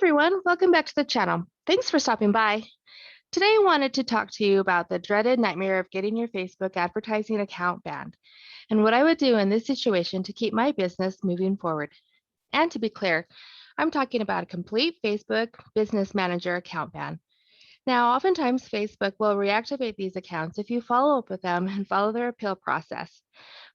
everyone, welcome back to the channel. Thanks for stopping by. Today I wanted to talk to you about the dreaded nightmare of getting your Facebook advertising account banned and what I would do in this situation to keep my business moving forward. And to be clear, I'm talking about a complete Facebook Business Manager account ban. Now, oftentimes Facebook will reactivate these accounts if you follow up with them and follow their appeal process.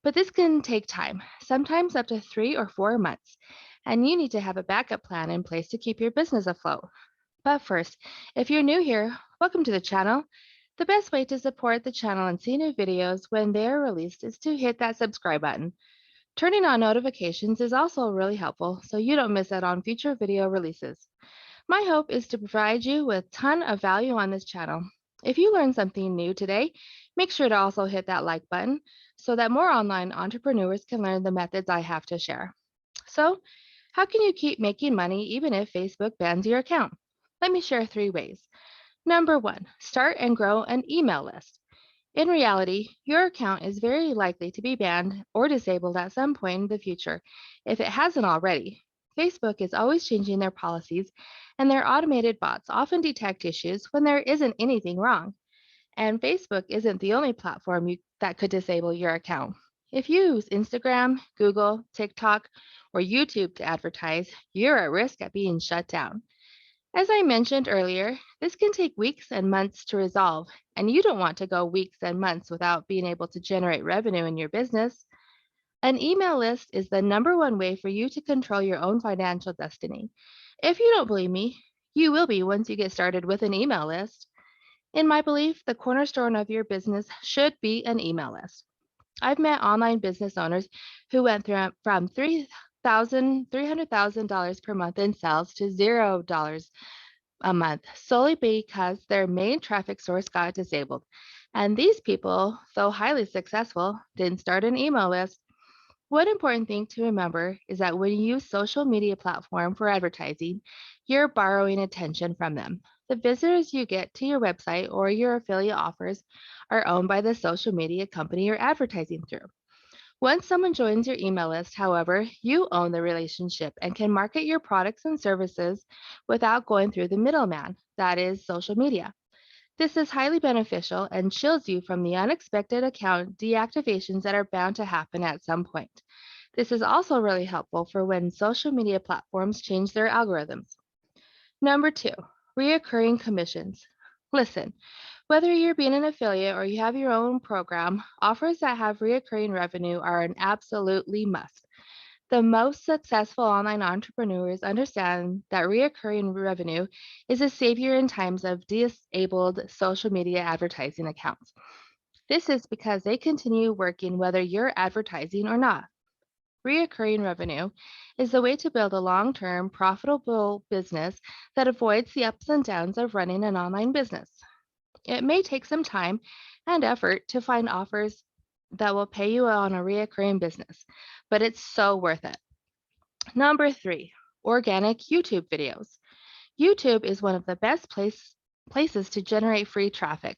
But this can take time, sometimes up to 3 or 4 months, and you need to have a backup plan in place to keep your business afloat. But first, if you're new here, welcome to the channel. The best way to support the channel and see new videos when they are released is to hit that subscribe button. Turning on notifications is also really helpful so you don't miss out on future video releases. My hope is to provide you with a ton of value on this channel. If you learned something new today, make sure to also hit that like button so that more online entrepreneurs can learn the methods I have to share. So, how can you keep making money even if Facebook bans your account? Let me share 3 ways. Number 1, start and grow an email list. In reality, your account is very likely to be banned or disabled at some point in the future if it hasn't already. Facebook is always changing their policies, and their automated bots often detect issues when there isn't anything wrong. And Facebook isn't the only platform that could disable your account. If you use Instagram, Google, TikTok, or YouTube to advertise, you're at risk of being shut down. As I mentioned earlier, this can take weeks and months to resolve, and you don't want to go weeks and months without being able to generate revenue in your business. An email list is the #1 way for you to control your own financial destiny. If you don't believe me, you will be once you get started with an email list. In my belief, the cornerstone of your business should be an email list. I've met online business owners who went from $300,000 per month in sales to $0 a month solely because their main traffic source got disabled. And these people, though highly successful, didn't start an email list. One important thing to remember is that when you use social media platform for advertising, you're borrowing attention from them. The visitors you get to your website or your affiliate offers are owned by the social media company you're advertising through. Once someone joins your email list, however, you own the relationship and can market your products and services without going through the middleman, that is, social media. This is highly beneficial and shields you from the unexpected account deactivations that are bound to happen at some point. This is also really helpful for when social media platforms change their algorithms. Number 2, reoccurring commissions. Listen, whether you're being an affiliate or you have your own program, offers that have reoccurring revenue are an absolutely must. The most successful online entrepreneurs understand that reoccurring revenue is a savior in times of disabled social media advertising accounts. This is because they continue working whether you're advertising or not. Reoccurring revenue is the way to build a long-term, profitable business that avoids the ups and downs of running an online business. It may take some time and effort to find offers that will pay you on a reoccurring business, but it's so worth it. Number 3, organic YouTube videos. YouTube is one of the best places to generate free traffic.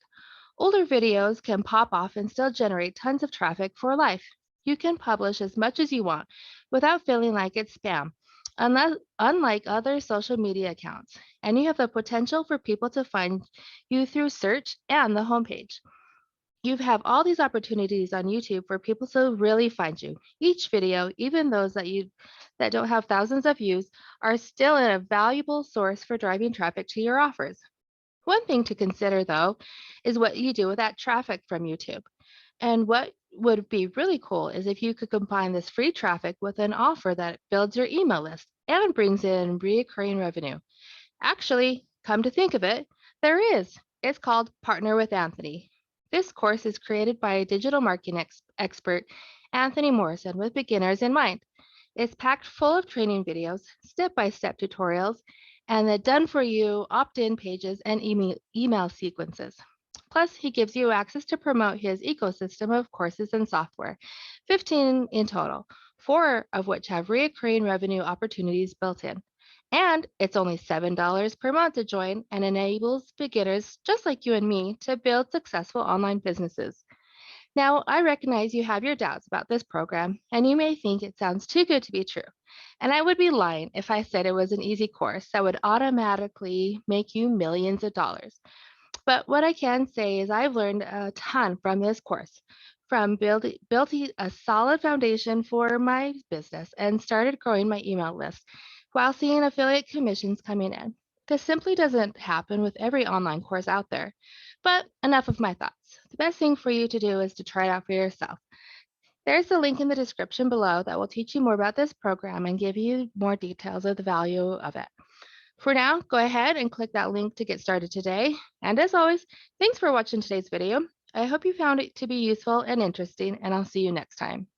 Older videos can pop off and still generate tons of traffic for life. You can publish as much as you want without feeling like it's spam, unlike other social media accounts, and you have the potential for people to find you through search and the homepage. You have all these opportunities on YouTube for people to really find you. Each video, even those that don't have thousands of views, are still a valuable source for driving traffic to your offers. One thing to consider, though, is what you do with that traffic from YouTube. And what would be really cool is if you could combine this free traffic with an offer that builds your email list and brings in recurring revenue. Actually, come to think of it, there is. It's called Partner with Anthony. This course is created by a digital marketing expert, Anthony Morrison, with beginners in mind. It's packed full of training videos, step-by-step tutorials, and the done-for-you opt-in pages and email sequences. Plus, he gives you access to promote his ecosystem of courses and software, 15 in total, 4 of which have recurring revenue opportunities built in. And it's only $7 per month to join and enables beginners just like you and me to build successful online businesses. Now, I recognize you have your doubts about this program, and you may think it sounds too good to be true. And I would be lying if I said it was an easy course that would automatically make you millions of dollars. But what I can say is I've learned a ton from this course, from building a solid foundation for my business and started growing my email list while seeing affiliate commissions coming in. This simply doesn't happen with every online course out there. But enough of my thoughts. The best thing for you to do is to try it out for yourself. There's a link in the description below that will teach you more about this program and give you more details of the value of it. For now, go ahead and click that link to get started today. And as always, thanks for watching today's video. I hope you found it to be useful and interesting, and I'll see you next time.